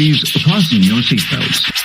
Please fasten your seatbelts.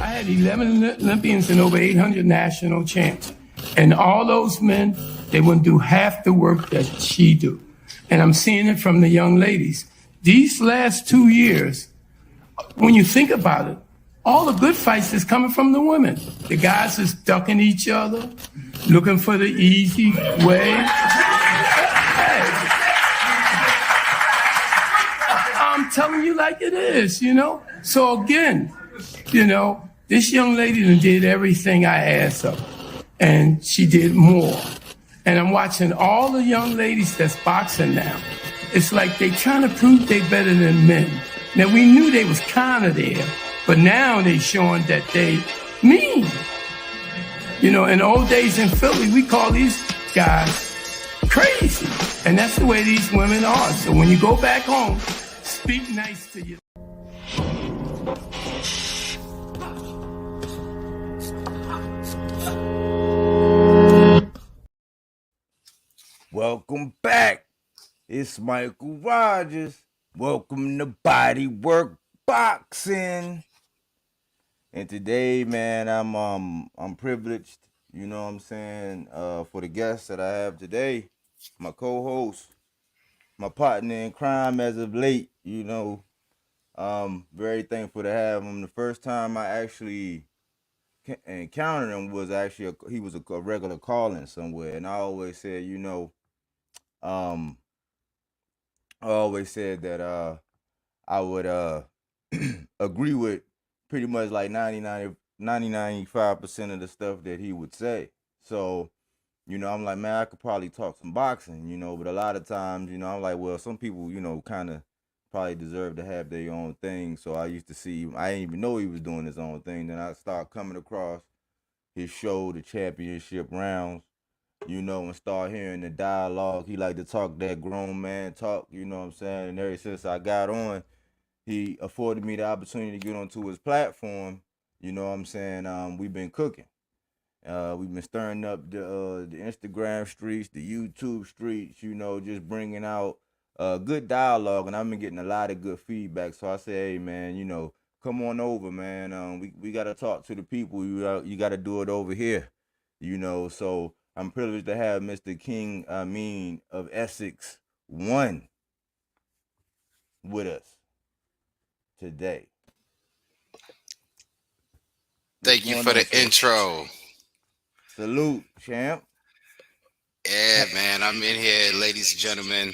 I had 11 Olympians and over 800 national champs. And all those men, they wouldn't do half the work that she do. And I'm seeing it from the young ladies. These last 2 years, when you think about it, all the good fights is coming from the women. The guys is ducking each other, looking for the easy way. I'm telling you like it is, you know? So again, you know, this young lady done did everything I asked of her, and she did more. And I'm watching all the young ladies that's boxing now. It's like they trying to prove they better than men. Now, we knew they was kind of there, but now they showing that they mean. You know, in the old days in Philly, we call these guys crazy. And that's the way these women are. So when you go back home, speak nice to your... Welcome back. It's Michael Rogers. Welcome to Bodywork Boxing. And today, man, I'm privileged, you know what I'm saying, for the guest that I have today, my co-host, my partner in crime as of late, you know. Very thankful to have him. The first time I actually encountered him was actually he was a regular call-in somewhere, and I always said, you know, I always said that I would agree with pretty much like 95% of the stuff that he would say. So, you know, I'm like, man, I could probably talk some boxing, you know, but a lot of times, you know, I'm like, well, some people, you know, kind of probably deserve to have their own thing. So I used to see, I didn't even know he was doing his own thing. Then I started coming across his show, the championship rounds, you know, and start hearing the dialogue. He like to talk that grown man talk, you know what I'm saying? And ever since I got on, he afforded me the opportunity to get onto his platform, you know what I'm saying? We've been cooking. We've been stirring up the Instagram streets, the YouTube streets, you know, just bringing out good dialogue, and I've been getting a lot of good feedback. So I say, hey, man, you know, come on over, man. We got to talk to the people. You got to do it over here, you know. So I'm privileged to have Mr. King Amin of Essex 1 with us today. Thank you for the intro. Salute, champ. Yeah, man, I'm in here, ladies and gentlemen,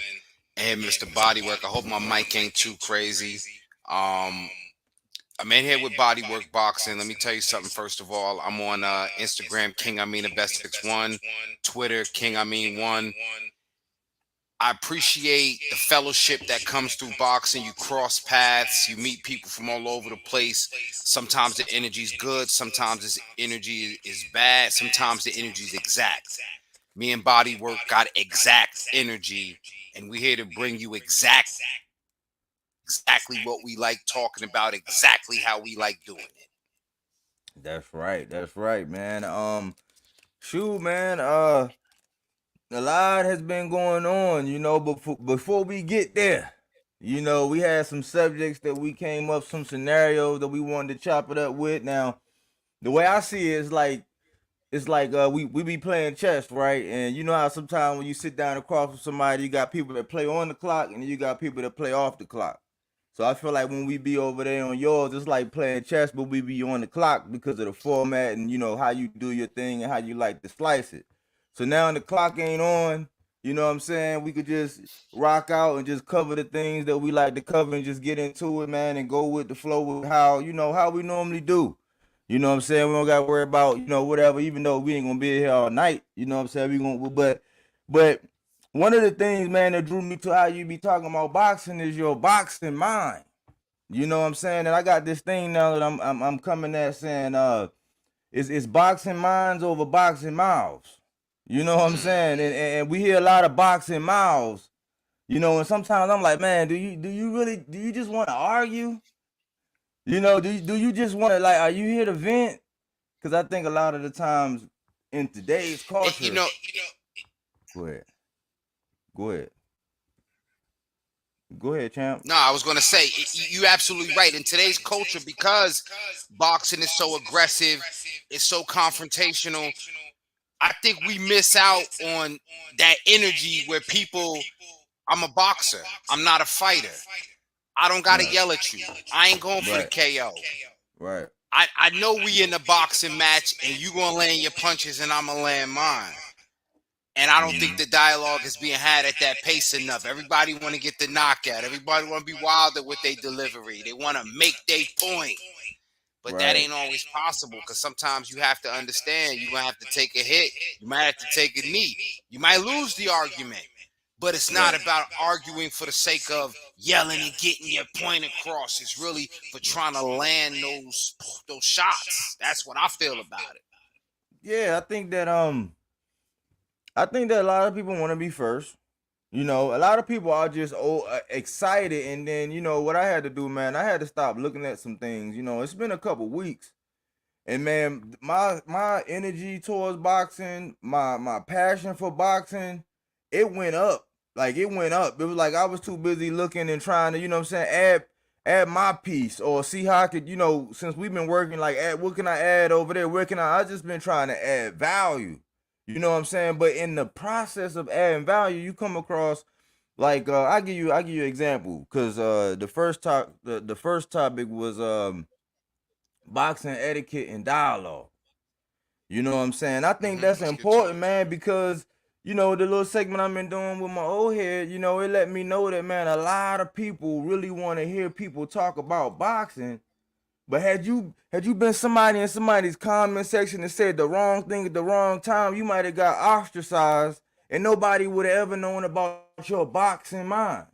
and Mr. Bodywork. I hope my mic ain't too crazy. I'm in here with Bodywork Boxing. Let me tell you something. First of all, I'm on Instagram, King Amin of Essex 1, Twitter, King Amin 1. I appreciate the fellowship that comes through boxing. You cross paths, you meet people from all over the place. Sometimes the energy is good, sometimes the energy is bad, sometimes the energy is exact. Me and Bodywork got exact energy, and we're here to bring you exactly what we like talking about, exactly how we like doing it. That's right, man. Shoot, man, a lot has been going on, you know, but before we get there, you know, we had some subjects that we came up, some scenarios that we wanted to chop it up with. Now, the way I see it is like we be playing chess, right? And you know how sometimes when you sit down across from somebody, you got people that play on the clock and then you got people that play off the clock. So I feel like when we be over there on yours, it's like playing chess, but we be on the clock because of the format and, you know, how you do your thing and how you like to slice it. So now the clock ain't on, You know what I'm saying? We could just rock out and just cover the things that we like to cover and just get into it, man, and go with the flow with how, how we normally do. You know what I'm saying? We don't gotta worry about, whatever, even though we ain't gonna be here all night. You know what I'm saying? But one of the things, man, that drew me to how you be talking about boxing is your boxing mind. You know what I'm saying? And I got this thing now that I'm coming at saying it's boxing minds over boxing mouths. You know what I'm saying? And we hear a lot of boxing mouths, and sometimes I'm like, man, do you just want to argue? Do you just want to, like, are you here to vent? Because I think a lot of the times in today's culture, go ahead. Go ahead. Go ahead, champ. No, I was going to say, you're absolutely right. In today's culture, because boxing is so aggressive, it's so confrontational, I think we miss out on that energy where people, I'm a boxer, I'm not a fighter. I don't got to yell at you. I ain't going for the KO. Right. I know we in a boxing match and you going to land your punches and I'm going to land mine. And I don't think the dialogue is being had at that pace enough. Everybody want to get the knockout. Everybody want to be wilder with their delivery. They want to make their point. But that ain't always possible, because sometimes you have to understand you're going to have to take a hit. You might have to take a knee. You might lose the argument. But it's not about arguing for the sake of yelling and getting your point across. It's really for trying to land those shots. That's what I feel about it. Yeah, I think that a lot of people want to be first. A lot of people are just excited, and then what I had to do, man, I had to stop looking at some things. It's been a couple weeks, and man, my energy towards boxing, my passion for boxing, it went up. Like, it went up. It was like I was too busy looking and trying to, what I'm saying, add my piece, or see how I could, since we've been working, like, what can I add over there? Where can I just been trying to add value. You know what I'm saying? But in the process of adding value, you come across, like, I give you an example, because the first topic was boxing etiquette and dialogue. You know what I'm saying? I think that's important, man, because the little segment I've been doing with my old head, it let me know that, man, a lot of people really want to hear people talk about boxing. But had you been somebody in somebody's comment section and said the wrong thing at the wrong time, you might have got ostracized, and nobody would have ever known about your boxing mind.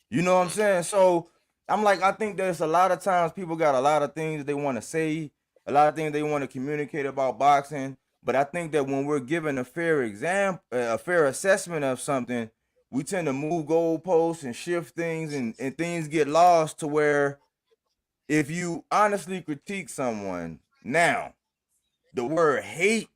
You know what I'm saying? So I'm like, I think there's a lot of times people got a lot of things they want to say, a lot of things they want to communicate about boxing. But I think that when we're given a fair a fair assessment of something, we tend to move goalposts and shift things, and things get lost to where, if you honestly critique someone now, the word hate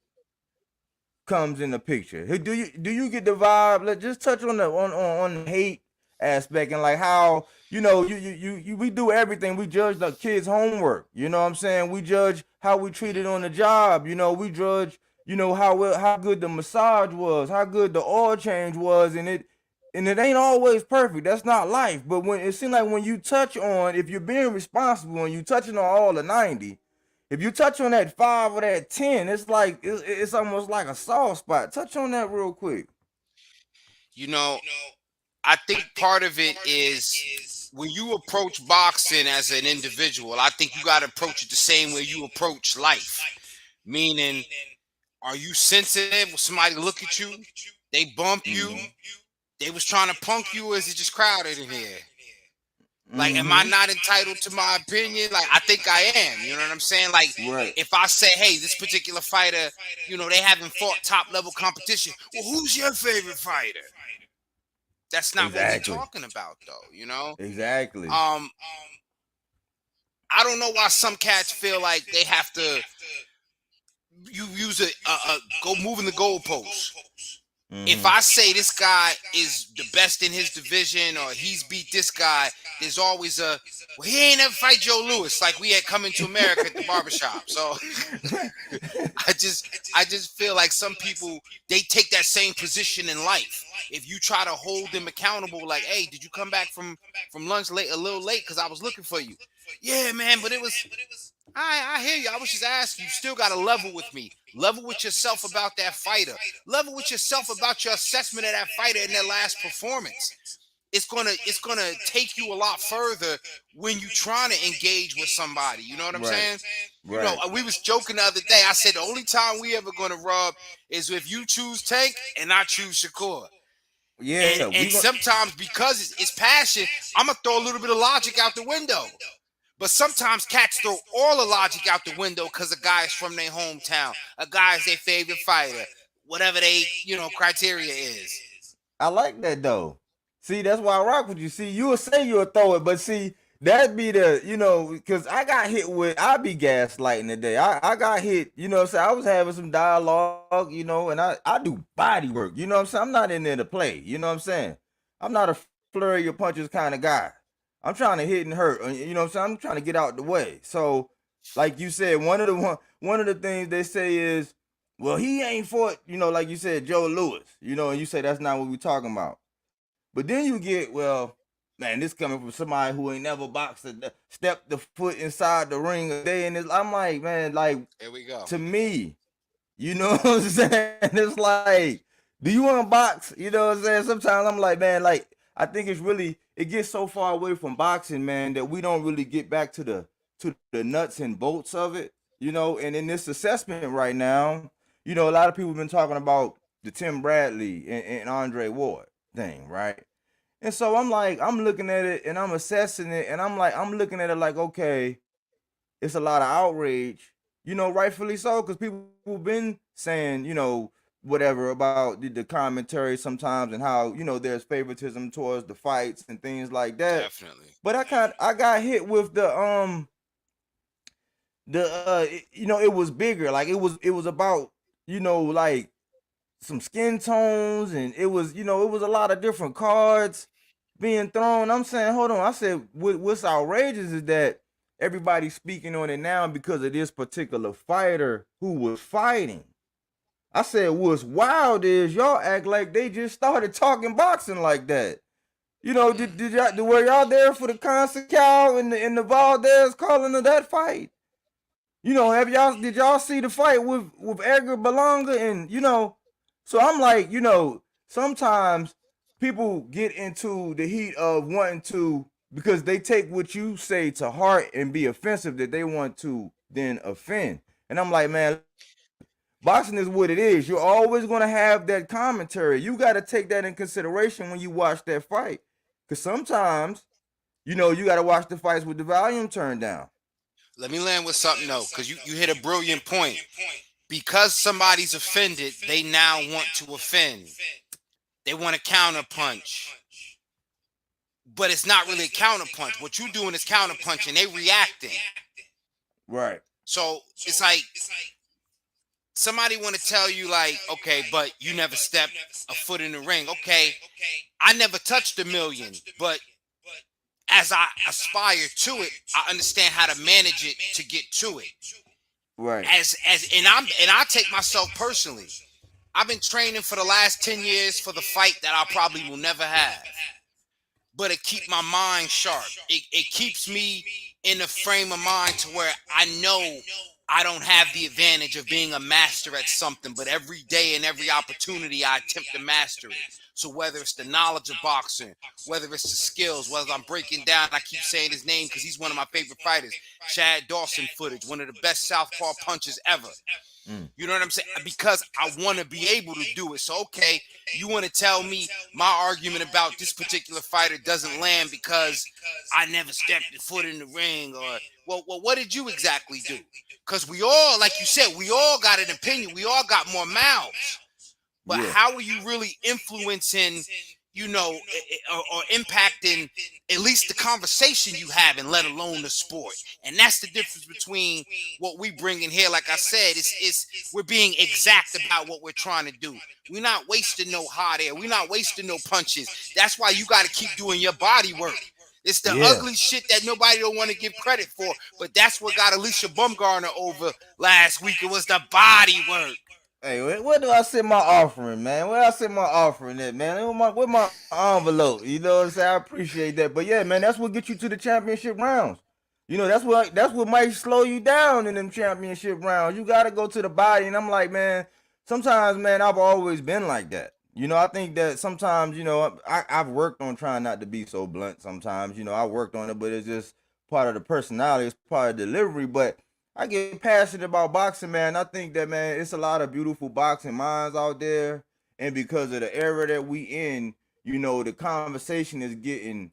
comes in the picture. Do you get the vibe? Let's just touch on the hate aspect, and like how we do everything. We judge the kids' homework. You know what I'm saying? We judge how we treated on the job. We judge how good the massage was, how good the oil change was, and it ain't always perfect. That's not life. But when it seems like when you touch on, if you're being responsible and you touching on all the 90, if you touch on that 5 or that 10, it's like it's almost like a soft spot. Touch on that real quick. I think part of it is when you approach boxing as an individual, I think you got to approach it the same way you approach life. Meaning, are you sensitive when somebody look at you, they bump you, they was trying to punk you, or is it just crowded in here? Like, am I not entitled to my opinion? Like, I think I am. You know what I'm saying? Like, if I say, hey, this particular fighter, they haven't fought top level competition. Well, who's your favorite fighter? That's not what we're talking about, though. Exactly. I don't know why some cats feel like they have to use go moving the goalposts. If I say this guy is the best in his division, or he's beat this guy, there's always he ain't ever fight Joe Louis, like we had Coming to America at the barbershop. So I just feel like some people, they take that same position in life. If you try to hold them accountable, like, hey, did you come back from lunch a little late because I was looking for you? Yeah, man, but it was, I hear you. I was just asking. You still got to level with me. Level with yourself about that fighter. Level with yourself about your assessment of that fighter in their last performance. It's gonna take you a lot further when you trying to engage with somebody. You know what I'm Right. saying? Right. We was joking the other day. I said the only time we ever gonna rub is if you choose Tank and I choose Shakur. Yeah, And sometimes because it's passion, I'm gonna throw a little bit of logic out the window. But sometimes cats throw all the logic out the window because a guy is from their hometown, a guy is their favorite fighter, whatever they criteria is. I like that though. See, that's why I rock with you. See, you will say you'll throw it, but see, that'd be the, because I got hit with, I be gaslighting today. I got hit, what I'm saying? I was having some dialogue, and I do body work, you know what I'm saying? I'm not in there to play, you know what I'm saying? I'm not a flurry of punches kind of guy. I'm trying to hit and hurt, you know what I'm saying? I'm trying to get out the way. So, like you said, one of the things they say is, well, he ain't fought, like you said, Joe Lewis, and you say that's not what we talking about. But then you get, well, man, this coming from somebody who ain't never boxed, stepped the foot inside the ring a day, and I'm like, man, like, Here we go. to me, you know what I'm saying? It's like, do you want to box? You know what I'm saying? Sometimes I'm like, man, like, I think it gets so far away from boxing, man, that we don't really get back to the nuts and bolts of it, and in this assessment right now, a lot of people have been talking about the Tim Bradley and Andre Ward thing, right? And so I'm like, I'm looking at it and I'm assessing it, and I'm looking at it like, okay, it's a lot of outrage, rightfully so, because people have been saying, whatever about the commentary sometimes and how, there's favoritism towards the fights and things like that. Definitely. But I got hit with it was bigger. Like it was about, like some skin tones, and it was a lot of different cards being thrown. I'm saying, hold on. I said, what's outrageous is that everybody's speaking on it now because of this particular fighter who was fighting. I said, what's wild is y'all act like they just started talking boxing like that. Did y'all, were y'all there for the Conceição and the Valdez calling of that fight? Did y'all see the fight with Edgar Berlanga? And so I'm like, sometimes people get into the heat of wanting to, because they take what you say to heart and be offensive, that they want to then offend. And I'm like, man, boxing is what it is. You're always going to have that commentary. You got to take that in consideration when you watch that fight. Because sometimes, you got to watch the fights with the volume turned down. Let me land with something though, because you hit a brilliant point. Because somebody's offended, they now want to offend. They want to counterpunch. But it's not really a counterpunch. What you're doing is counterpunching. They reacting. Right. So it's like somebody want to tell you like, okay, but you never stepped a foot in the ring. Okay, I never touched a million, but as I aspire to it, I understand how to manage it to get to it. Right. And I take myself personally. I've been training for the last 10 years for the fight that I probably will never have. But it keeps my mind sharp. It keeps me in a frame of mind to where I know I don't have the advantage of being a master at something, but every day and every opportunity I attempt to master it. So whether it's the knowledge of boxing, whether it's the skills, whether I'm breaking down, I keep saying his name because he's one of my favorite fighters, Chad Dawson footage, one of the best southpaw punches ever. You know what I'm saying? Because I want to be able to do it. So, okay, you want to tell me my argument about this particular fighter doesn't land because I never stepped a foot in the ring, or, well, what did you exactly do? Because we all, like you said, we all got an opinion. We all got more mouths. But how are you really influencing, or impacting at least the conversation you have, and let alone the sport? And that's the difference between what we bring in here. Like I said, it's we're being exact about what we're trying to do. We're not wasting no hot air. We're not wasting no punches. That's why you got to keep doing your body work. It's the ugly shit that nobody don't want to give credit for. But that's what got Alicia Bumgarner over last week. It was the body work. Hey, where do I send my offering, man? Where I send my offering at, man? Where my envelope? You know what I'm saying? I appreciate that. But yeah, man, that's what gets you to the championship rounds. You know, that's what might slow you down in them championship rounds. You gotta go to the body. And I'm like, man, sometimes, man, I've always been like that. You know, I think that sometimes, you know, I've worked on trying not to be so blunt sometimes. You know, I worked on it, but it's just part of the personality, it's part of the delivery. But I get passionate about boxing, man. I think that, man, it's a lot of beautiful boxing minds out there. And because of the era that we in, you know, the conversation is getting,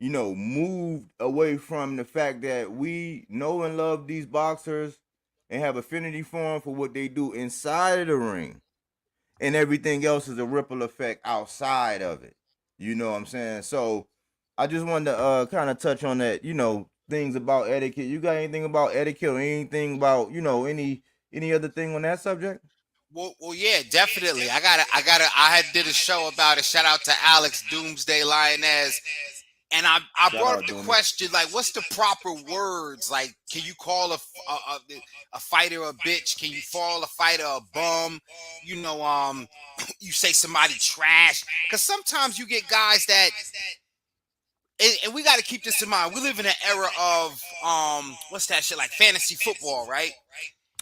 you know, moved away from the fact that we know and love these boxers and have affinity for them for what they do inside of the ring. And everything else is a ripple effect outside of it. You know what I'm saying? So I just wanted to kind of touch on that, you know, things about etiquette. You got anything about etiquette or anything about, you know, any other thing on that subject? Well, yeah, definitely. I had did a show about it. Shout out to Alex Doomsday Lioness. And I Shout brought up out the to me. question, like, what's the proper words? Like, can you call a fighter a bitch? Can you call a fighter a bum? You know, you say somebody trash. Because sometimes you get guys that, and we got to keep this in mind. We live in an era of, what's that shit, like fantasy football, right?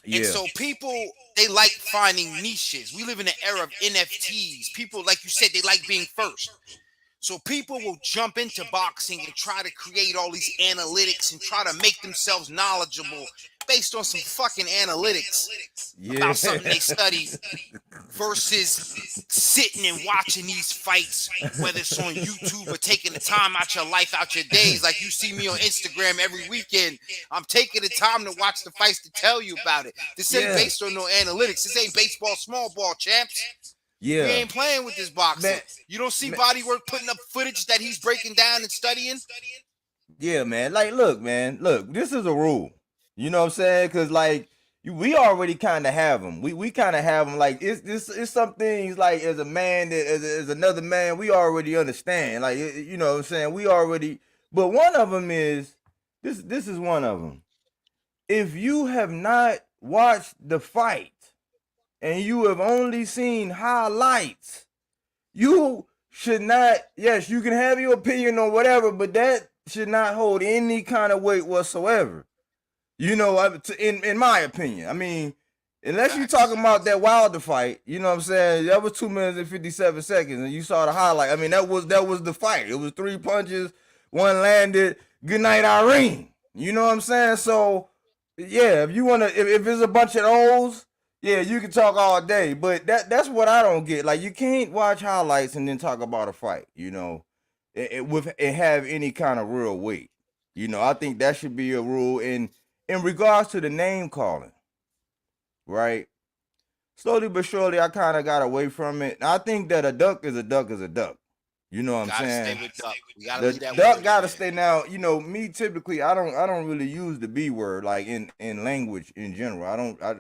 And Yeah. so people, they like finding niches. We live in an era of NFTs. People, like you said, they like being first. So people will jump into boxing and try to create all these analytics and try to make themselves knowledgeable based on some fucking analytics Yeah. about something they studied versus sitting and watching these fights, whether it's on YouTube or taking the time out your life, out your days. Like you see me on Instagram every weekend. I'm taking the time to watch the fights to tell you about it. This ain't Yeah. based on no analytics. This ain't baseball, small ball, champs. We Yeah. ain't playing with this boxing. Man, You don't see man, Bodywork putting up footage that he's breaking down and studying? yeah, man. Like, look, man. Look, this is a rule. You know what I'm saying? Because like we already kind of have them. We kind of have them. Like it's some things like as a man that as another man we already understand. Like you know what I'm saying? We already. But one of them is this. This is one of them. If you have not watched the fight and you have only seen highlights, you should not. Yes, you can have your opinion or whatever, but that should not hold any kind of weight whatsoever. You know, in my opinion, I mean, unless you Facts. talking about that Wilder fight, you know what I'm saying? That was 2 minutes and 57 seconds, and you saw the highlight. I mean, that was the fight. It was 3 punches, one landed. Good night, Irene. You know what I'm saying? So, yeah, if you wanna, if it's a bunch of those, yeah, you can talk all day. But that's what I don't get. Like, you can't watch highlights and then talk about a fight. You know, with it have any kind of real weight. You know, I think that should be a rule. And in regards to the name calling, right? Slowly but surely, I kind of got away from it. I think that a duck is a duck is a duck. You know what I'm Gotta stay saying? with Duck. We gotta The leave that duck word in gotta there. stay now. You know, me typically, I don't really use the B word like in language in general.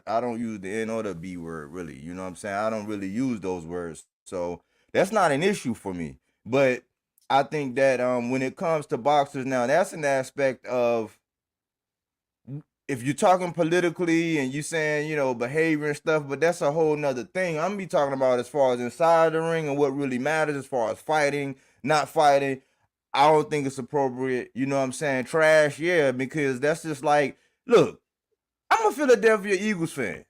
I don't use the N or the B word really. You know what I'm saying? I don't really use those words, so that's not an issue for me. But I think that when it comes to boxers now, that's an aspect of if you're talking politically and you saying, you know, behavior and stuff, but that's a whole nother thing. I'm be talking about as far as inside the ring and what really matters as far as fighting, not fighting. I don't think it's appropriate. You know what I'm saying? Trash, yeah, because that's just like, look, I'm a Philadelphia Eagles fan.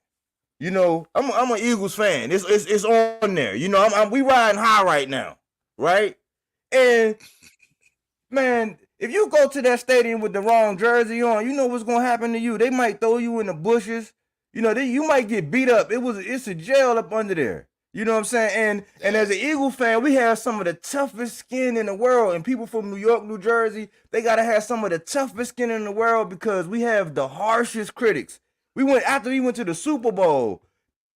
You know, I'm an Eagles fan. It's on there. You know, we riding high right now, right? And man, if you go to that stadium with the wrong jersey on, you know what's gonna happen to you. They might throw you in the bushes. You know, you might get beat up. It's a jail up under there. You know what I'm saying? And as an Eagle fan, we have some of the toughest skin in the world. And people from New York, New Jersey, they gotta have some of the toughest skin in the world because we have the harshest critics. We went to the Super Bowl.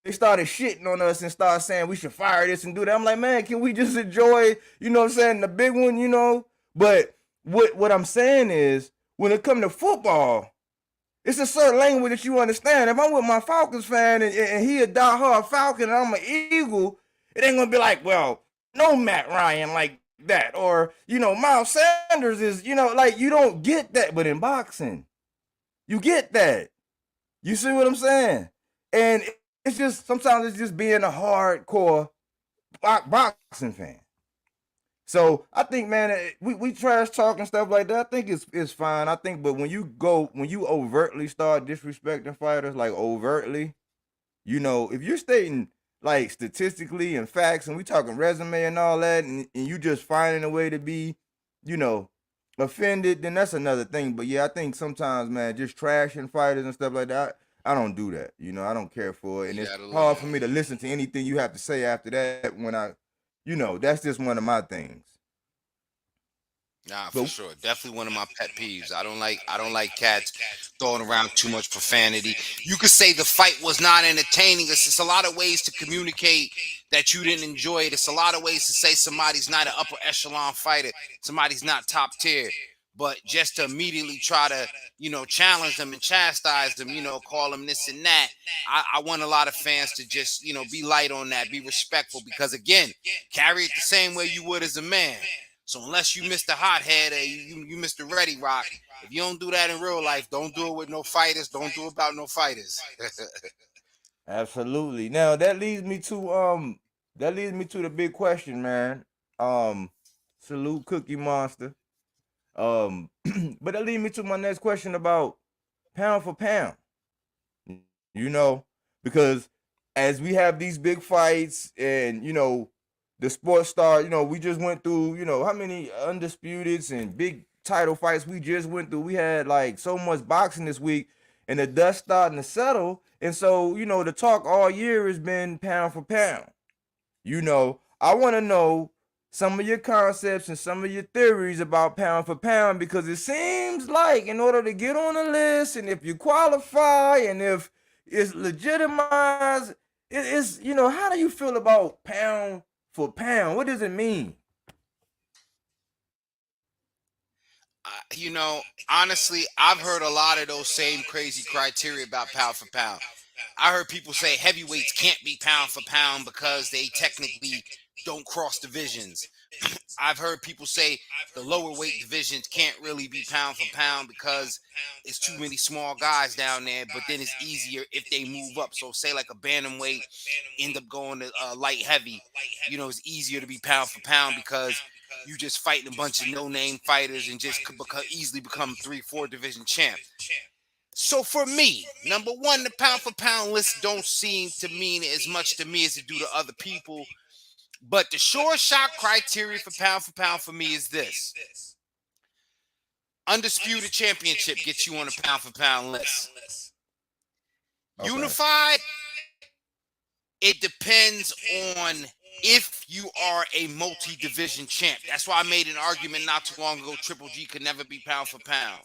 They started shitting on us and started saying we should fire this and do that. I'm like, man, can we just enjoy, you know what I'm saying, the big one, you know? But what I'm saying is, when it comes to football, it's a certain language that you understand. If I'm with my Falcons fan and he a diehard Falcon and I'm an Eagle, it ain't gonna be like, well, no Matt Ryan like that. Or, you know, Miles Sanders is, you know, like you don't get that. But in boxing, you get that. You see what I'm saying? And it's just sometimes it's just being a hardcore boxing fan. So I think, man, we trash talk and stuff like that. I think it's fine. I think, but when you overtly start disrespecting fighters, like overtly, if you're stating like statistically and facts, and we talking resume and all that, and you just finding a way to be, you know, offended, then that's another thing. But yeah, I think sometimes, man, just trashing fighters and stuff like that, I don't do that. I don't care for it, and You it's gotta hard learn. for me to listen to anything you have to say after that when that's just one of my things. Nah, for But sure. Definitely one of my pet peeves. I don't like cats throwing around too much profanity. You could say the fight was not entertaining. It's a lot of ways to communicate that you didn't enjoy it. It's a lot of ways to say somebody's not an upper echelon fighter, somebody's not top tier. But just to immediately try to, challenge them and chastise them, call them this and that. I want a lot of fans to just, be light on that, be respectful, because again, carry it the same way you would as a man. So unless you Mr. Hothead or you Mr. Ready Rock, if you don't do that in real life, don't do it with no fighters. Don't do it about no fighters. absolutely. Now that leads me to the big question, man. Salute Cookie Monster. But that leads me to my next question about pound for pound. You know, because as we have these big fights and the sports star, we just went through, how many undisputeds and big title fights we just went through. We had like so much boxing this week and the dust starting to settle. And so, the talk all year has been pound for pound. I want to know some of your concepts and some of your theories about pound for pound, because it seems like in order to get on the list and if you qualify and if it's legitimized, it's, how do you feel about pound for pound? What does it mean? Honestly, I've heard a lot of those same crazy criteria about pound for pound. I heard people say heavyweights can't be pound for pound because they technically don't cross divisions. I've heard people say the lower weight divisions can't really be pound for pound because it's too many small guys down there, but then it's easier if they move up. So say like a bantamweight end up going to light heavy, it's easier to be pound for pound because you just fighting a bunch of no-name fighters and just could easily become 3-4 division champ. So for me, number one, the pound for pound list don't seem to mean as much to me as it do to other people. But the sure shot criteria for pound for me is this: undisputed championship gets you on the pound for pound list. Okay. Unified, it depends on if you are a multi-division champ. That's why I made an argument not too long ago. Triple G could never be pound for pound.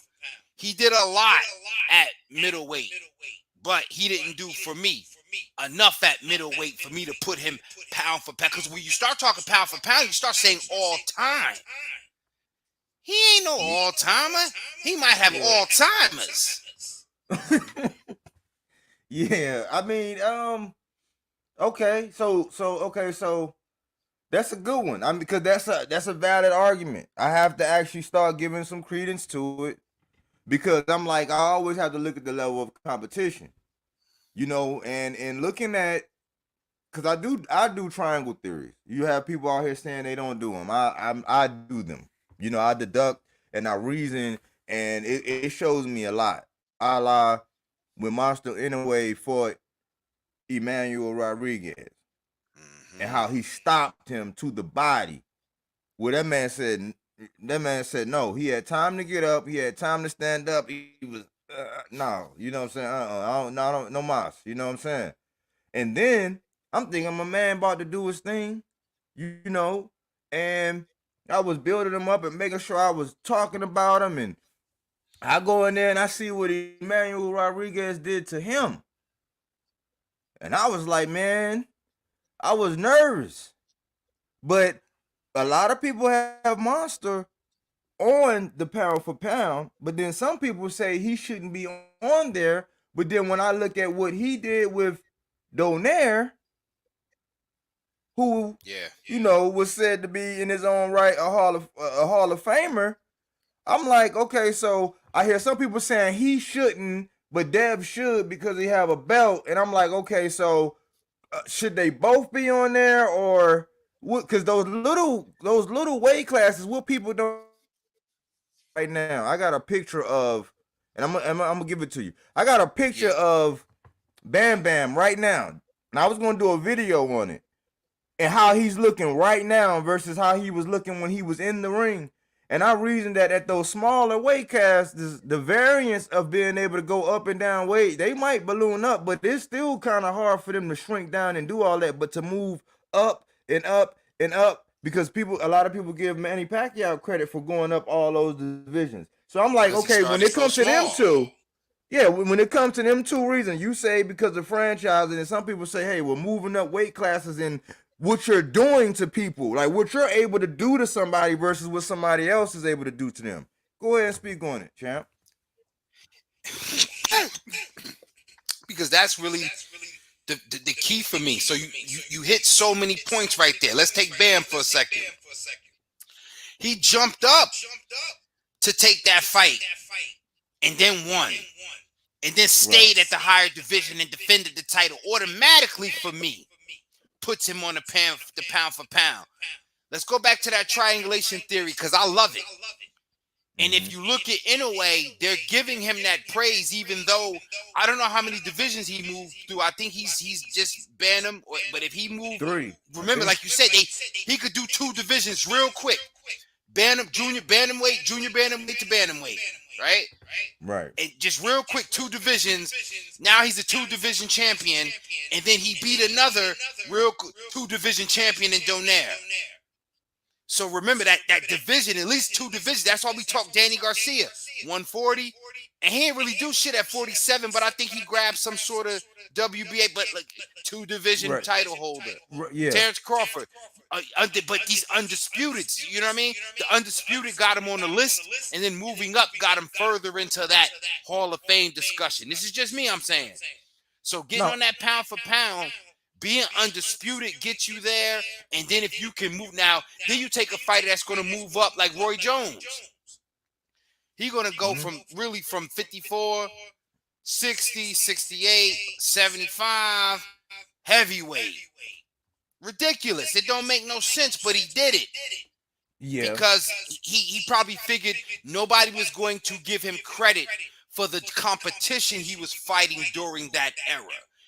He did a lot at middleweight, but he didn't do for me enough at middleweight for me to put him pound for pound. Because when you start talking pound for pound, you start saying all time. He ain't no all timer. He might have all timers. Yeah, I mean, okay, so that's a good one. I mean, because that's a valid argument. I have to actually start giving some credence to it, because I'm like, I always have to look at the level of competition, and looking at, because I do triangle theories. You have people out here saying they don't do them. I do them. I deduct and I reason, and it shows me a lot. A la when Monster Inoue fought Emmanuel Rodriguez and how he stopped him to the body. Well, that man said no. He had time to get up. He had time to stand up. He was no. You know what I'm saying? I don't, no mas. You know what I'm saying? And then I'm thinking my man about to do his thing, and I was building him up and making sure I was talking about him, and I go in there and I see what Emmanuel Rodriguez did to him. And I was like, man, I was nervous. But a lot of people have Monster on the pound for pound, but then some people say he shouldn't be on there. But then when I look at what he did with Donaire, who was said to be in his own right a Hall of Famer, I'm like, okay, so I hear some people saying he shouldn't, but Dev should because he have a belt, and I'm like, okay, so should they both be on there, or because those little weight classes, what people don't right now. I got a picture of, and I'm gonna give it to you. I got a picture of Bam Bam right now, and I was gonna do a video on it and how he's looking right now versus how he was looking when he was in the ring. And I reasoned that at those smaller weight casts, the variance of being able to go up and down weight, they might balloon up, but it's still kind of hard for them to shrink down and do all that, but to move up and up and up, because a lot of people give Manny Pacquiao credit for going up all those divisions. So I'm like, okay, when it comes to them two, yeah, when it comes to them two reasons, you say because of franchising, and some people say, hey, we're moving up weight classes and what you're doing to people, like what you're able to do to somebody versus what somebody else is able to do to them. Go ahead and speak on it, champ. Because that's really the key for me. So you hit so many points right there. Let's take Bam for a second. He jumped up to take that fight and then won. And then stayed at the higher division and defended the title. Automatically for me, puts him on the pound for pound. Let's go back to that triangulation theory because I love it. And if you look at Inoue, they're giving him that praise, even though I don't know how many divisions he moved through. I think he's just Bantam, but if he moved 3, remember, like you said, he could do 2 divisions real quick. Bantam, junior bantamweight to bantamweight, right? Right. And just real quick, 2 divisions. Now he's a 2-division champion, and then he beat another 2-division champion in Donaire. So remember that division, at least 2 divisions. That's why we talk Danny Garcia, 140, and he didn't really do shit at 47. But I think he grabbed some sort of WBA, but like 2-division title holder. Yeah. Terrence Crawford. But these undisputed, you know what I mean? The undisputed got him on the list, and then moving up got him further into that Hall of Fame discussion. This is just me, I'm saying. So getting on that pound for pound, being undisputed gets you there, and then if you can move now, then you take a fighter that's going to move up like Roy Jones. He's going to go from 54, 60, 68, 75, heavyweight. Ridiculous. It don't make no sense, but he did it. Yeah. Because he probably figured nobody was going to give him credit for the competition he was fighting during that era.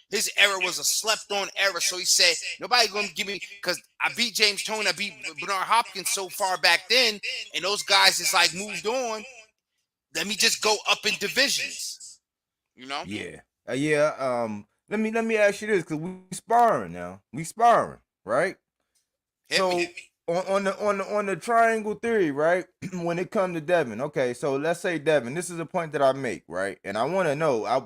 His era was a slept-on era, so he said, nobody going to give me, because I beat James Toney, I beat Bernard Hopkins so far back then, and those guys just like moved on. Let me just go up in divisions, you know? Yeah. Let me ask you this, because we sparring now. We sparring, right? So on the triangle theory, right? When it comes to Devin, okay. So let's say Devin. This is a point that I make, right? And I want to know. I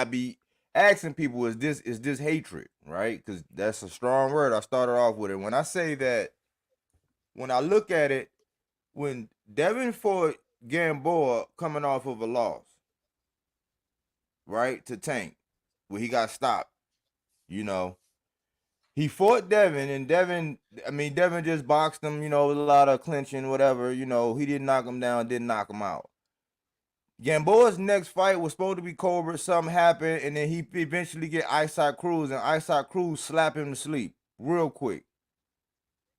be asking people, is this hatred, right? Because that's a strong word. I started off with it. When I say that, when I look at it, when Devin fought Gamboa coming off of a loss, right, to Tank, where he got stopped, you know, he fought Devin, and Devin just boxed him, you know, with a lot of clinching, whatever, you know, he didn't knock him down, didn't knock him out. Gamboa's next fight was supposed to be Cobra, something happened, and then he eventually get Isaac Cruz, and Isaac Cruz slap him to sleep real quick,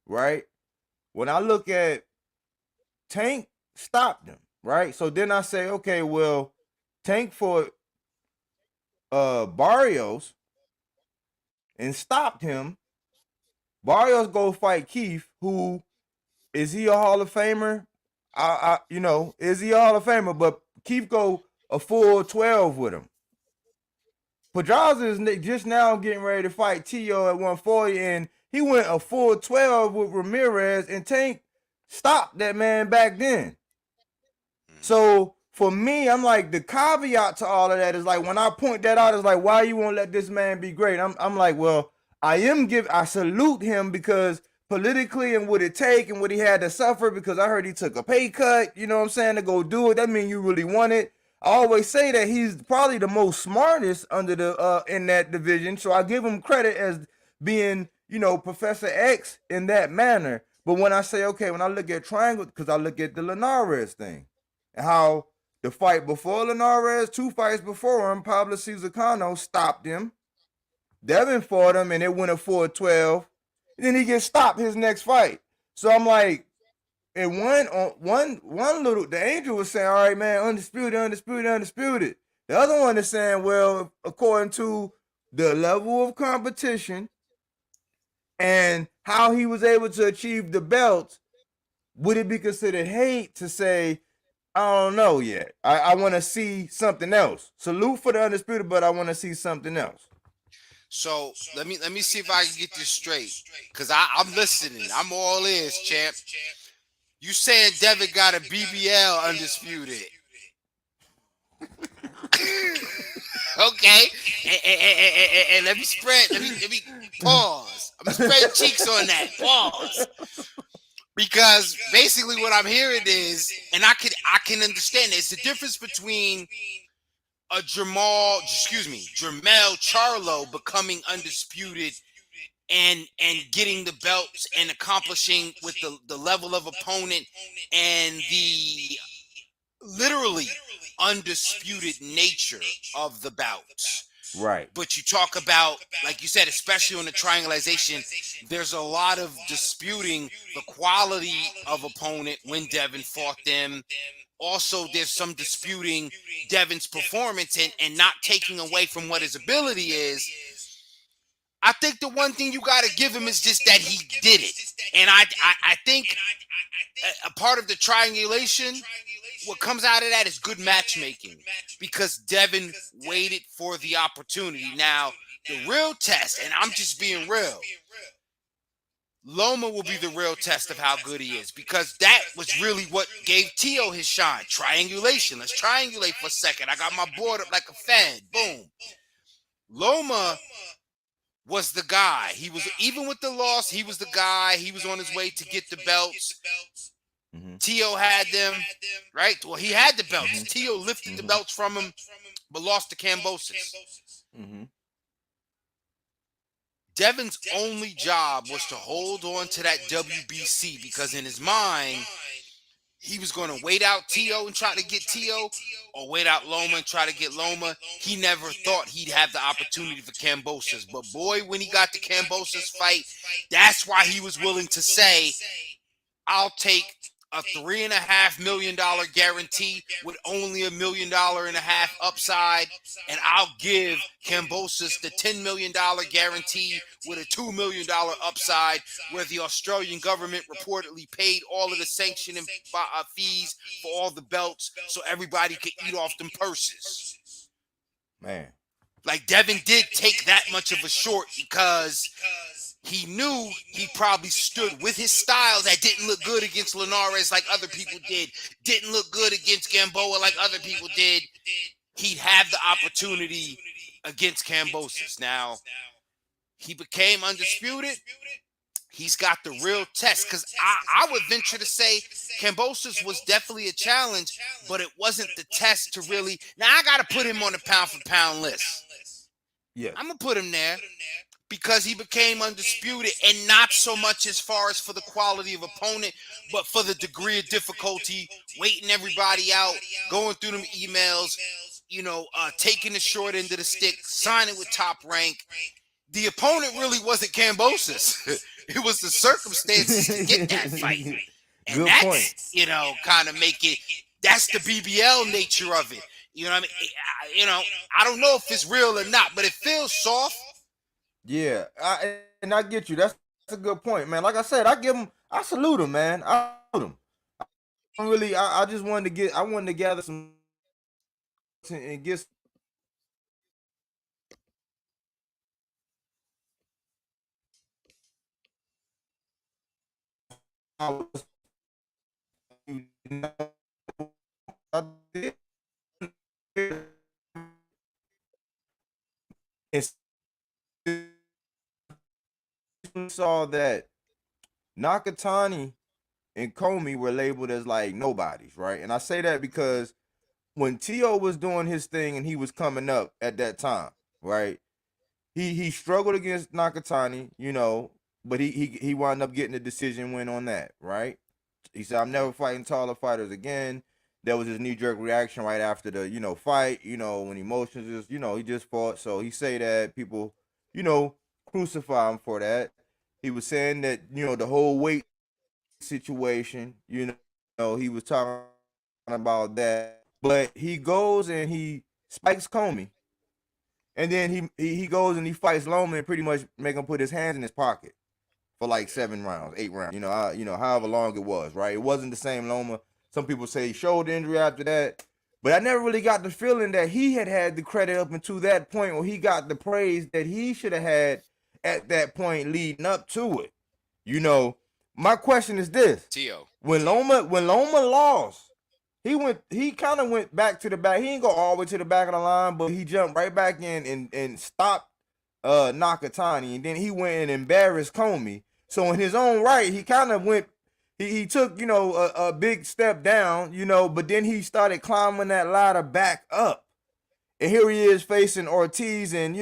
right? When I look at Tank, stopped him, right? So then I say, okay, well, Tank fought Barrios and stopped him. Barrios go fight Keith, who is he a Hall of Famer? Is he a Hall of Famer? But Keith go a full 12 with him. Pedraza is just now getting ready to fight Tio at 140, and he went a full 12 with Ramirez, and Tank stopped that man back then. So for me, I'm like, the caveat to all of that is like, when I point that out, it's like, why you won't let this man be great? I'm like, well, I salute him because politically and what it take and what he had to suffer, because I heard he took a pay cut, you know what I'm saying, to go do it. That means you really want it. I always say that he's probably the most smartest under the in that division, so I give him credit as being, you know, Professor X in that manner. But when I say, okay, when I look at Triangle, because I look at the Linares thing and how the fight before Linares, 2 fights before him, Pablo Cesar Cano stopped him. Devin fought him, and it went a 4-12. then he gets stopped his next fight. So I'm like, and one little, the angel was saying, all right, man, undisputed, undisputed, undisputed. The other one is saying, well, according to the level of competition and how he was able to achieve the belt, would it be considered hate to say, I don't know yet. I want to see something else. Salute for the undisputed, but I want to see something else. So let me see if I can get this straight, cause I'm listening. I'm all ears, champ. You saying Devin got a BBL undisputed? Okay, and let me spread. Let me pause. I'm gonna spread cheeks on that. Pause. Because basically what I'm hearing is, and I can understand it. It's the difference between a Jamel Charlo becoming undisputed and getting the belts and accomplishing with the level of opponent and the literally undisputed nature of the bouts. Right. But you talk about, like you said, especially on the triangulation, there's a lot of disputing the quality of opponent when Devin fought them. Also, there's some disputing Devin's performance and not taking away from what his ability is. I think the one thing you got to give him is just that he did it. And I think a part of the triangulation, what comes out of that is good matchmaking, because Devin waited for the opportunity. Now, the real test, and I'm just being real, Loma will be the real test of how good he is, because that was really what gave Tio his shine. Triangulation. Let's triangulate for a second. I got my board up like a fan. Boom. Loma was the guy. He was, even with the loss, he was the guy. He was on his way to get the belts. Mm-hmm. Tio had them, right? Well, he had the belts. Mm-hmm. Tio lifted the belts from him, but lost to Kambosos. Mm-hmm. Devin's only job was to hold on to that WBC, because in his mind, he was going to wait out Tio and try to get Tio, or wait out Loma and try to get Loma. He never thought he'd have the opportunity for Kambosos. But boy, when he got the Kambosos fight, that's why he was willing to say, I'll take a $3.5 million guarantee with only $1.5 million upside, and I'll give Kambosos the $10 million guarantee with a $2 million upside, where the Australian government reportedly paid all of the sanctioning fees for all the belts, so everybody could eat off them purses. Man, like Devin did take that much of a short, because he knew he probably stood with his style that didn't look good against Linares like other people did, didn't look good against Gamboa like other people did. He'd have the opportunity against Kambosos. Now, he became undisputed. He's got the real test, because I would venture to say Kambosos was definitely a challenge, but it wasn't the test to really. Now, I got to put him on the pound-for-pound list. Yeah, I'm going to put him there, because he became undisputed, and not so much as far as for the quality of opponent, but for the degree of difficulty, waiting everybody out, going through them emails, taking the short end of the stick, signing with Top Rank. The opponent really wasn't Kambosos. It was the circumstances to get that fight. And good that's, point. kind of make it, that's the BBL nature of it. You know what I mean? I don't know if it's real or not, but it feels soft. Yeah, and I get you. That's a good point, man. Like I said, I salute him, man. I salute him. I just wanted to gather some and get. Saw that Nakatani and Comey were labeled as like nobodies, right? And I say that because when Tio was doing his thing and he was coming up at that time, right? He struggled against Nakatani, but he wound up getting a decision win on that, right? He said, I'm never fighting taller fighters again. There was his knee-jerk reaction right after the, fight, when emotions just, he just fought. So he say that people, crucify him for that. He was saying that, the whole weight situation, he was talking about that. But he goes and he spikes Comey. And then he goes and he fights Loma and pretty much make him put his hands in his pocket for like 7 rounds, 8 rounds. However long it was, right? It wasn't the same Loma. Some people say shoulder injury after that. But I never really got the feeling that he had the credit up until that point, or he got the praise that he should have had at that point leading up to it. My question is this. Tio. When Loma lost, he kind of went back to the back. He didn't go all the way to the back of the line, but he jumped right back in and stopped Nakatani, and then he went and embarrassed Comey. So in his own right, he kind of went, he took, a big step down, but then he started climbing that ladder back up. And here he is facing Ortiz, and,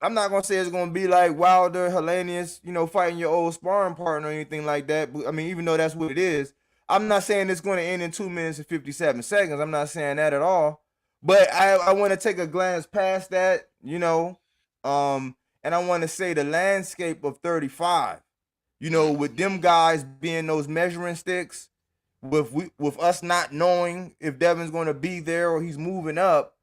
I'm not going to say it's going to be like Wilder, Helenius, fighting your old sparring partner or anything like that. But, I mean, even though that's what it is, I'm not saying it's going to end in 2 minutes and 57 seconds. I'm not saying that at all. But I want to take a glance past that, and I want to say the landscape of 35, with them guys being those measuring sticks, with us not knowing if Devin's going to be there or he's moving up.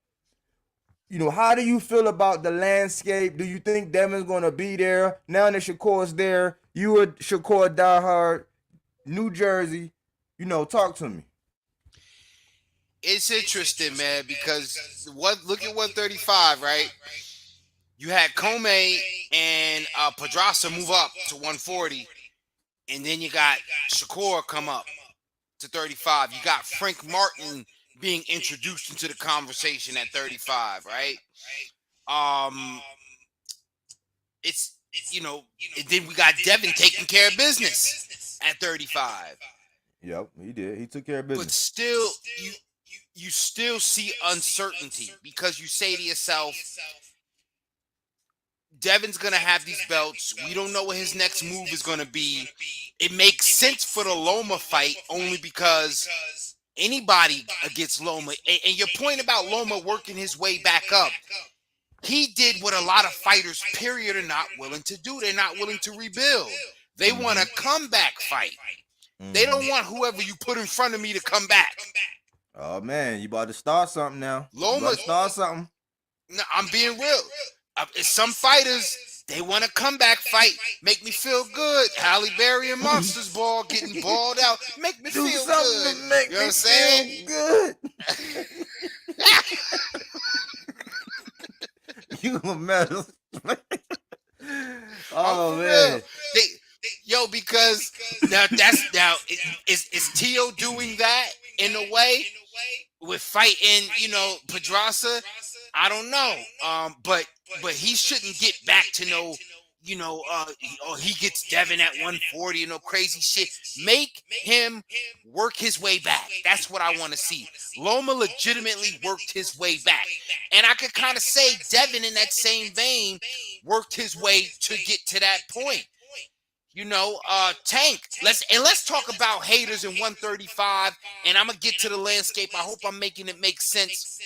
How do you feel about the landscape? Do you think Devin's going to be there? Now that Shakur's there, you a Shakur diehard, New Jersey, talk to me. It's interesting, man, because look at 135, right? You had Comey and Pedraza move up to 140, and then you got Shakur come up to 35. You got Frank Martin being introduced into the conversation at 35, right? It's and then we got Devin taking care of business at 35. Yep, he did. He took care of business. But still, you still see uncertainty because you say to yourself, Devin's going to have these belts. We don't know what his next move is going to be. It makes sense for the Loma fight only because anybody against Loma. And your point about Loma working his way back up, he did what a lot of fighters, period, are not willing to do. They're not willing to rebuild. They want a comeback fight. They don't want whoever you put in front of me to come back. Oh, man, you about to start something now. Loma, start something. No, I'm being real. Some fighters, they want a comeback fight. Make me feel good. Halle Berry and Monsters Ball getting balled out. Make me feel good. To make you know me what I'm saying? Good. You a mess. Oh, man. Because is Tio doing that in a way with fighting, Pedraza? I don't know. But he shouldn't get back to he gets Devin at 140 and no crazy shit. Make him work his way back. That's what I want to see. Loma legitimately worked his way back. And I could kind of say Devin in that same vein worked his way to get to that point. Tank. Let's talk about haters in 135. And I'm gonna get to the landscape. I hope I'm making it make sense.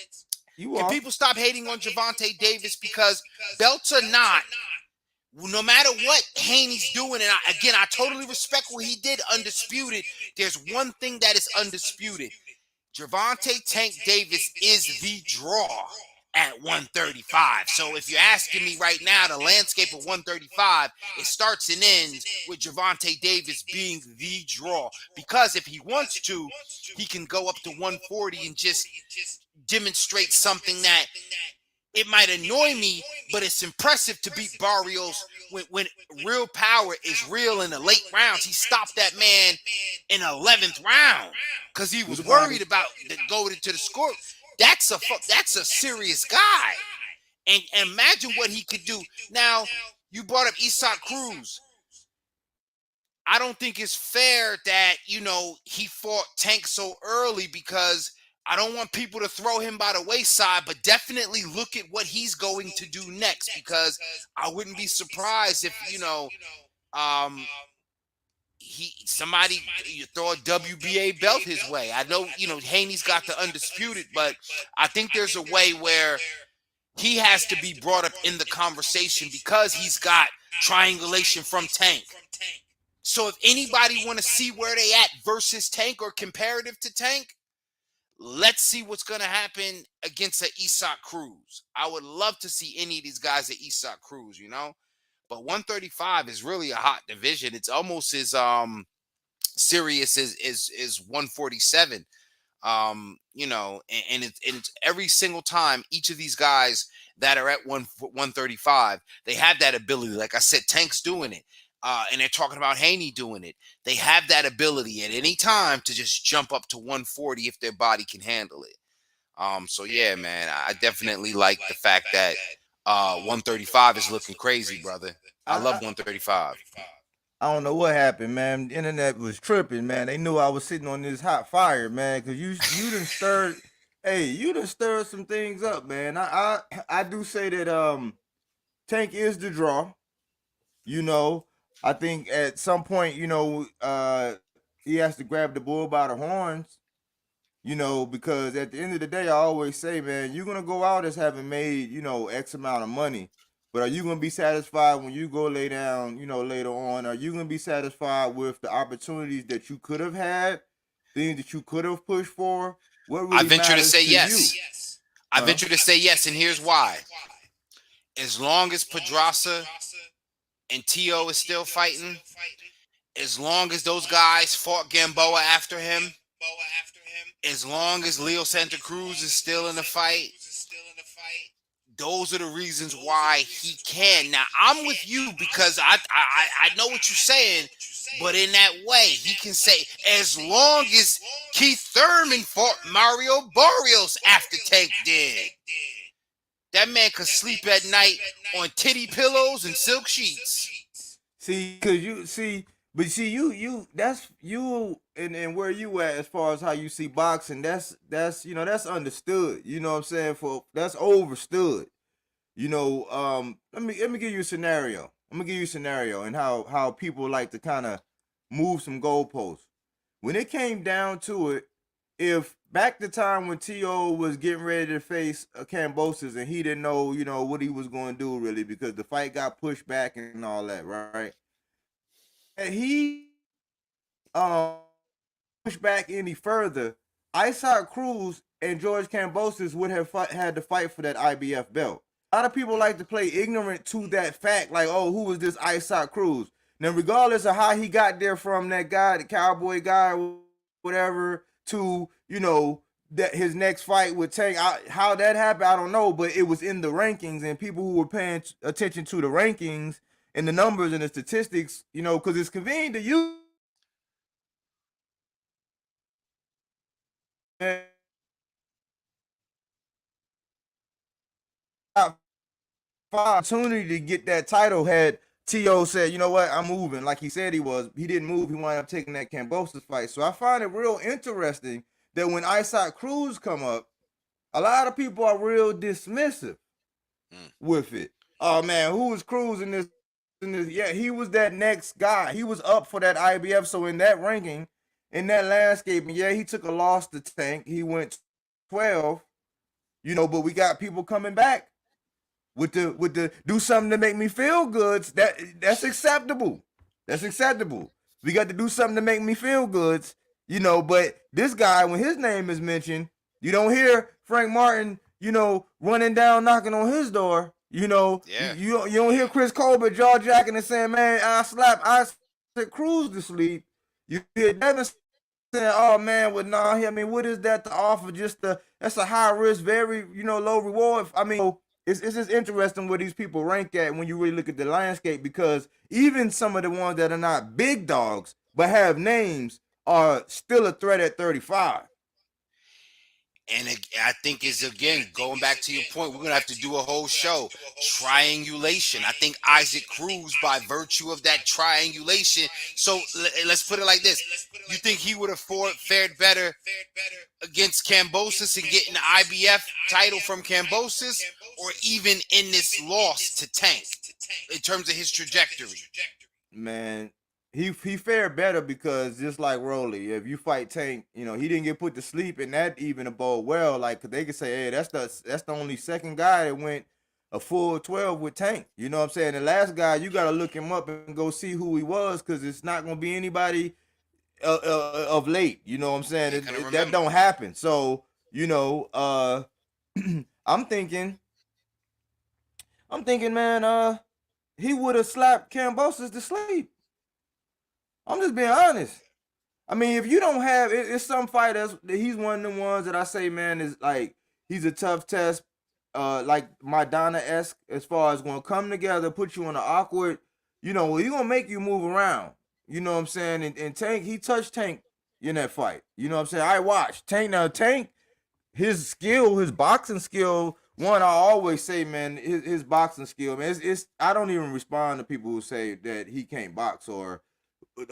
Can people stop hating on Gervonta Davis? Because belts or not, no matter what Haney's doing, and I totally respect what he did, undisputed. There's one thing that is undisputed. Gervonta Tank Davis is the draw at 135. So if you're asking me right now, the landscape of 135, it starts and ends with Gervonta Davis being the draw. Because if he wants to, he can go up to 140 and just demonstrate something that it might annoy me, but it's impressive to beat Barrios when real power is real in the late rounds. He stopped that man in the 11th round because he was worried about going to the score. That's a serious guy. And imagine what he could do. Now, you brought up Isaac Cruz. I don't think it's fair that, he fought Tank so early because I don't want people to throw him by the wayside, but definitely look at what he's going to do next because I wouldn't be surprised if, you throw a WBA belt his way. I know, Haney's got the undisputed, but I think there's a way where he has to be brought up in the conversation because he's got triangulation from Tank. So if anybody want to see where they at versus Tank or comparative to Tank, let's see what's going to happen against a Isak Cruz. I would love to see any of these guys at Isak Cruz, you know. But 135 is really a hot division. It's almost as serious as 147. You know, and it's every single time each of these guys that are at 135, they have that ability. Like I said, Tank's doing it. And they're talking about Haney doing it. They have that ability at any time to just jump up to 140 if their body can handle it. So yeah, man, I definitely like the fact that 135 is looking crazy, brother. I love 135. I don't know what happened, man. The internet was tripping, man. They knew I was sitting on this hot fire, man, because you done stirred, hey, you done stirred some things up, man. I do say that Tank is the draw. You know, I think at some point, you know, he has to grab the bull by the horns. You know, because at the end of the day, I always say, man, you're gonna go out as having made, you know, X amount of money. But are you gonna be satisfied when you go lay down, you know, later on? Are you gonna be satisfied with the opportunities that you could have had, things that you could have pushed for? What really I venture to matters say to yes. you? I venture to say yes, and here's why. As long as Pedraza and T.O. is still fighting, as long as those guys fought Gamboa after him, as long as Leo Santa Cruz is still in the fight, those are the reasons why he can. Now, I'm with you because I know what you're saying, but in that way, he can say, as long as Keith Thurman fought Mario Barrios after Tank did, that man could sleep at night on titty pillows and silk sheets. See, cause you that's you and where you at as far as how you see boxing. That's you know that's understood. You know what I'm saying? For that's overstood. You know, let me give you a scenario. I'm gonna give you a scenario and how people like to kind of move some goalposts. When it came down to it, if back the time when T.O. was getting ready to face Cambosis and he didn't know, you know, what he was going to do really because the fight got pushed back and all that, right? And he pushed back any further, Isaac Cruz and George Cambosis would have had to fight for that IBF belt. A lot of people like to play ignorant to that fact, like, oh, who was this Isaac Cruz? Now, regardless of how he got there from that guy, the cowboy guy, whatever, to, you know, that his next fight with Tank, how that happened, I don't know, but it was in the rankings, and people who were paying attention to the rankings and the numbers and the statistics, you know, because it's convenient to use opportunity to get that title had T.O. said, you know what, I'm moving, like he said he was. He didn't move. He wound up taking that Cambosis fight. So I find it real interesting that when Isaac Cruz come up, a lot of people are real dismissive with it. Oh man, who was Cruz in this? Yeah, he was that next guy. He was up for that IBF. So in that ranking, in that landscape, and yeah, he took a loss to Tank. He went 12, you know, but we got people coming back with the do something to make me feel good. That's acceptable. That's acceptable. We got to do something to make me feel good, you know. But this guy, when his name is mentioned, you don't hear Frank Martin, you know, running down, knocking on his door. You know, Yeah. you don't hear Chris Colbert jaw jacking and saying, "Man, I said Cruz to sleep." You hear Devin saying, "Oh man, well, nah, I mean, what is that to offer? That's a high risk, very, you know, low reward." I mean, it's just interesting where these people rank at when you really look at the landscape, because even some of the ones that are not big dogs but have names are still a threat at 35. And I think it's, again, going back to your point, we're going to have to do a whole show. Triangulation. I think Isaac Cruz, by virtue of that triangulation. So let's put it like this. You think he would have fared better against Cambosis and getting the IBF title from Cambosis, or even in this loss to Tank in terms of his trajectory? Man, he fared better because just like Rolly, if you fight Tank, you know, he didn't get put to sleep, and that even abode well. Like, 'cause they could say, hey, that's the only second guy that went a full 12 with Tank. You know what I'm saying? The last guy, you got to look him up and go see who he was, because it's not going to be anybody of late. You know what I'm saying? That don't happen. So, you know, I'm thinking, man, he would have slapped Cambosis to sleep. I'm just being honest. I mean, if you don't have, it's some fighters. He's one of the ones that I say, man, is like, he's a tough test, like Madonna-esque, as far as going to come together, put you in an awkward, you know, he's going to make you move around. You know what I'm saying? And Tank, he touched Tank in that fight. You know what I'm saying? I watched Tank. Now, Tank, his skill, his boxing skill, one, I always say, man, his boxing skill, man, it's I don't even respond to people who say that he can't box, or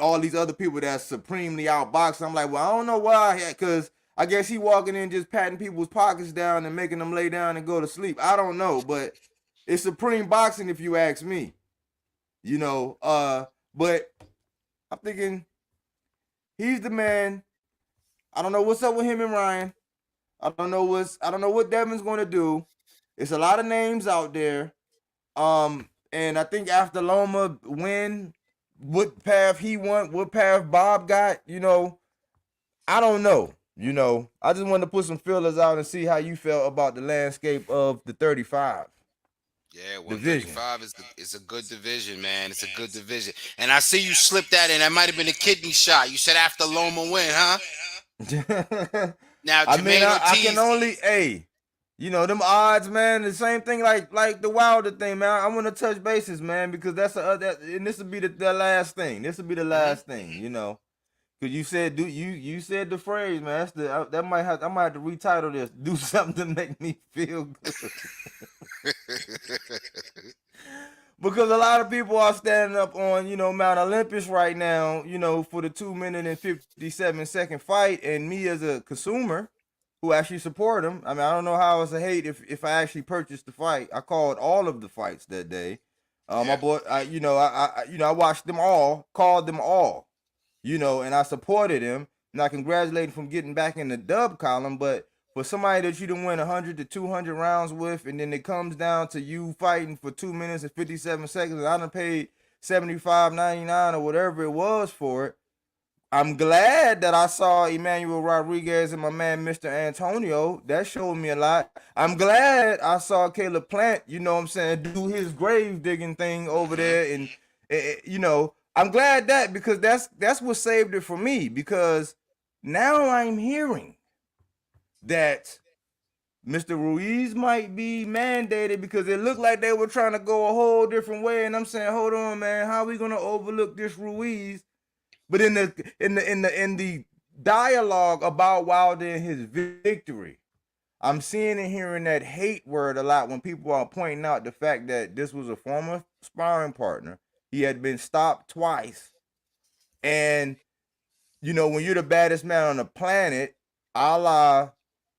all these other people that's supremely outboxed. I'm like, well, I don't know why, because I guess he walking in just patting people's pockets down and making them lay down and go to sleep. I don't know, but it's supreme boxing if you ask me. You know, but I'm thinking he's the man. I don't know what's up with him and Ryan. I don't know what Devin's going to do. It's a lot of names out there. And I think after Loma win, what path he went, what path Bob got, you know, I don't know. You know, I just wanted to put some feelers out and see how you felt about the landscape of the 35. Yeah, 135 is a good division, man. It's a good division. And I see you slipped that in. That might have been a kidney shot. You said after Loma win, huh? Now, I mean, I can only, you know, them odds, man. The same thing like the Wilder thing, man. I want to touch bases, man, because and this will be the last thing. This will be the last thing, you know, because you said you said the phrase, man. I might have to retitle this. Do something to make me feel good. Because a lot of people are standing up on, you know, Mount Olympus right now, you know, for the 2-minute and 57-second fight. And me as a consumer who actually support him, I mean, I don't know how it's a hate if I actually purchased the fight. I called all of the fights that day. My boy, I watched them all, called them all, you know, and I supported him. And I congratulate him from getting back in the dub column. But for somebody that you done win 100 to 200 rounds with, and then it comes down to you fighting for 2 minutes and 57 seconds, and I done paid $75.99 or whatever it was for it. I'm glad that I saw Emmanuel Rodriguez and my man Mr. Antonio. That showed me a lot. I'm glad I saw Caleb Plant, you know what I'm saying, do his grave digging thing over there. And, you know, I'm glad that, because that's what saved it for me, because now I'm hearing that Mr. Ruiz might be mandated, because it looked like they were trying to go a whole different way. And I'm saying, hold on, man, how are we gonna overlook this Ruiz? But in the dialogue about Wilder and his victory, I'm seeing and hearing that hate word a lot when people are pointing out the fact that this was a former sparring partner. He had been stopped twice. And, you know, when you're the baddest man on the planet, a la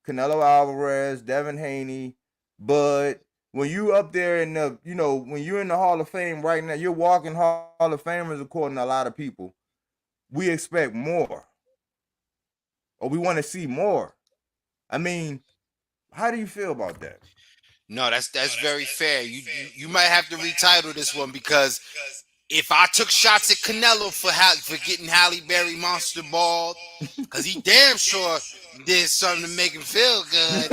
Canelo Alvarez, Devin Haney, Bud, when you up there in the, you know, when you're in the Hall of Fame right now, you're walking Hall of Famers according to a lot of people. We expect more, or we want to see more. I mean, how do you feel about that? No, that's very fair. You might have to retitle this one, because if I took shots at Canelo for getting Halle Berry monster balled, because he damn sure did something to make him feel good,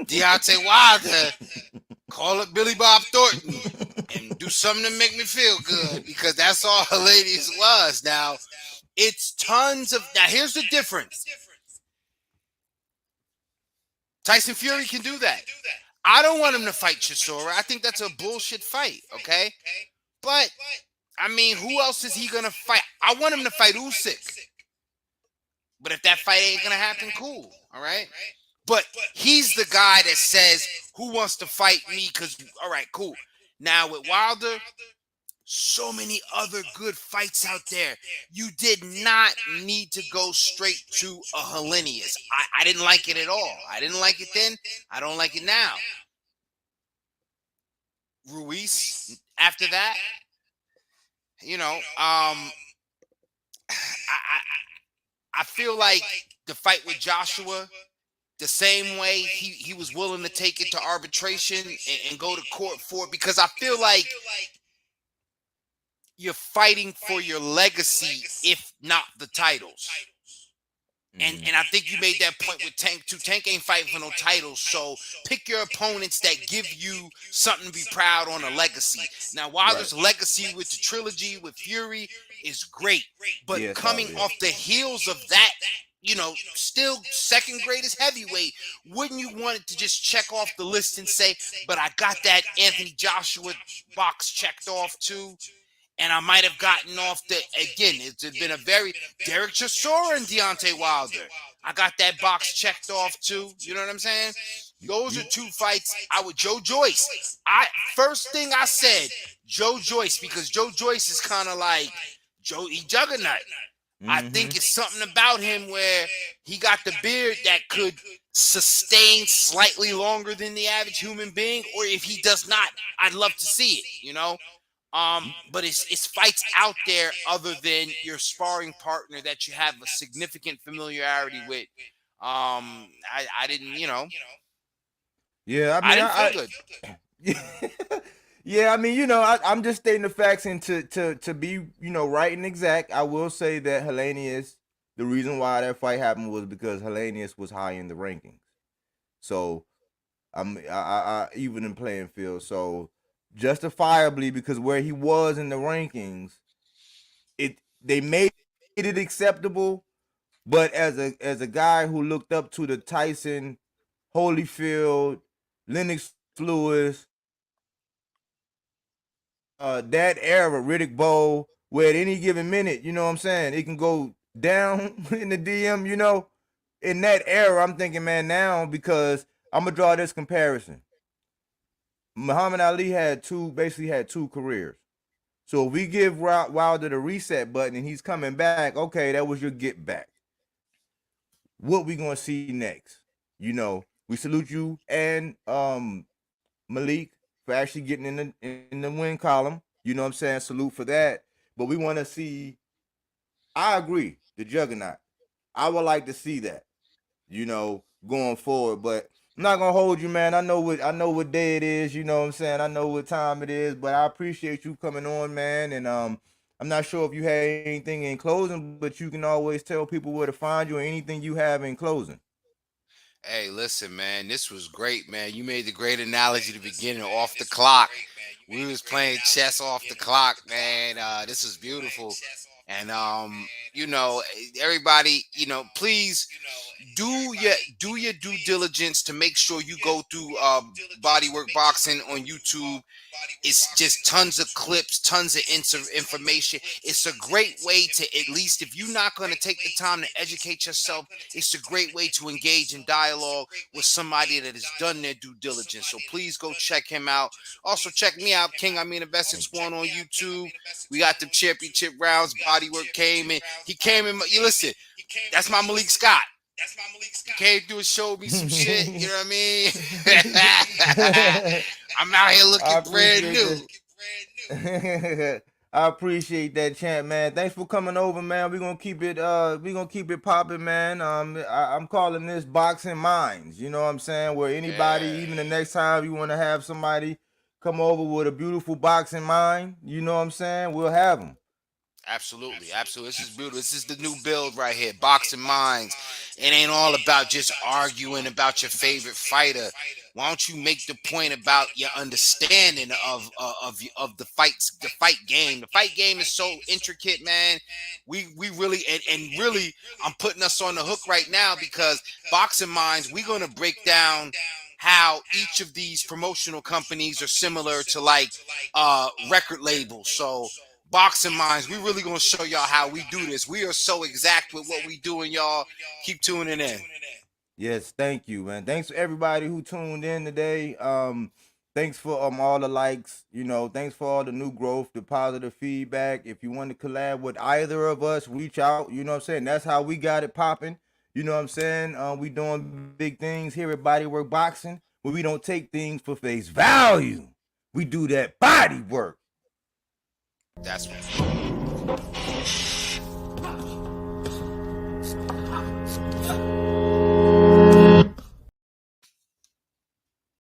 Deontay Wilder, call up Billy Bob Thornton and do something to make me feel good, because that's all her ladies was. Now, it's tons of. Now, here's the difference. Tyson Fury can do that. I don't want him to fight Chisora. I think that's a bullshit fight, okay? But, I mean, who else is he going to fight? I want him to fight Usyk. But if that fight ain't going to happen, cool, all right? But he's the guy that says, who wants to fight me? Because, all right, cool. Now, with Wilder, so many other good fights out there. You did not need to go straight to a Helenius. I didn't like it at all. I didn't like it then. I don't like it now. Ruiz, after that, you know, I feel like the fight with Joshua the same way he was willing to take it to arbitration and go to court for it, because I feel like you're fighting for your legacy, if not the titles. And I think you made that point with Tank too. Tank ain't fighting for no titles, so pick your opponents that give you something to be proud on a legacy. Now, Wilder's legacy with the trilogy with Fury is great, but coming off the heels of that, still second greatest heavyweight, wouldn't you want it to just check off the list and say, but I got that Anthony Joshua box checked off too? And I might have gotten off again, it's been a very Derek Chisora and Deontay Wilder. I got that box checked off too. You know what I'm saying? Those are two fights. Joe Joyce. First thing I said, Joe Joyce, because Joe Joyce is kind of like Joey Juggernaut. I think it's something about him where he got the beard that could sustain slightly longer than the average human being, or if he does not, I'd love to see it, but it's fights out there other than your sparring partner that you have a significant familiarity with. I didn't, Yeah, I I mean, didn't feel good. yeah, I mean, I'm just stating the facts, and to be, right and exact, I will say that Helenius, the reason why that fight happened was because Helenius was high in the rankings. So I even in playing field. So justifiably, because where he was in the rankings, they made it acceptable. But as a guy who looked up to the Tyson, Holyfield, Lennox Lewis, that era, Riddick Bowe, where at any given minute, you know what I'm saying, it can go down in the DM, in that era, I'm thinking, man, now, because I'm gonna draw this comparison. Muhammad Ali basically had two careers. So if we give Wilder the reset button and he's coming back, okay, that was your get back. What we gonna see next? We salute you and Malik for actually getting in the win column. You know what I'm saying? Salute for that. But we want to see. I agree, the Juggernaut. I would like to see that. Going forward. But I'm not gonna hold you, man. I know what day it is, you know what I'm saying? I know what time it is, but I appreciate you coming on, man. And I'm not sure if you had anything in closing, but you can always tell people where to find you or anything you have in closing. Hey, listen, man, this was great, man. You made the great analogy at the beginning, off the clock. We was playing chess off the clock, man. This was beautiful. And everybody, please do your due diligence to make sure you go through Bodywork Boxing on YouTube. It's just tons of clips, tons of information. It's a great way to, at least if you're not going to take the time to educate yourself, it's a great way to engage in dialogue with somebody that has done their due diligence. So please go check him out. Also check me out, King. Investments One on YouTube. We got the championship rounds. Bodywork came in. He came in. You listen, that's my Malik Scott. He came through and showed me some shit. You know what I mean? I'm out here looking brand new. I appreciate that, champ, man. Thanks for coming over, man. We're gonna keep it popping, man. I'm calling this Boxing Minds. You know what I'm saying? Where anybody, even the next time you want to have somebody come over with a beautiful boxing mind, you know what I'm saying? We'll have them. Absolutely. This is beautiful. This is the new build right here. Boxing Minds. It ain't all about just arguing about your favorite fighter. Why don't you make the point about your understanding of the fight game? The fight game is so intricate, man. We really and really, I'm putting us on the hook right now, because Boxing Minds, we're gonna break down how each of these promotional companies are similar to like record labels. So Boxing Minds, we really gonna show y'all how we do this. We are so exact with what we do, and y'all keep tuning in. Yes, thank you, man. Thanks to everybody who tuned in today. Thanks for all the likes. Thanks for all the new growth, the positive feedback. If you want to collab with either of us, reach out. You know what I'm saying? That's how we got it popping. You know what I'm saying? We doing big things here at Bodywork Boxing, where we don't take things for face value. We do that body work. That's what.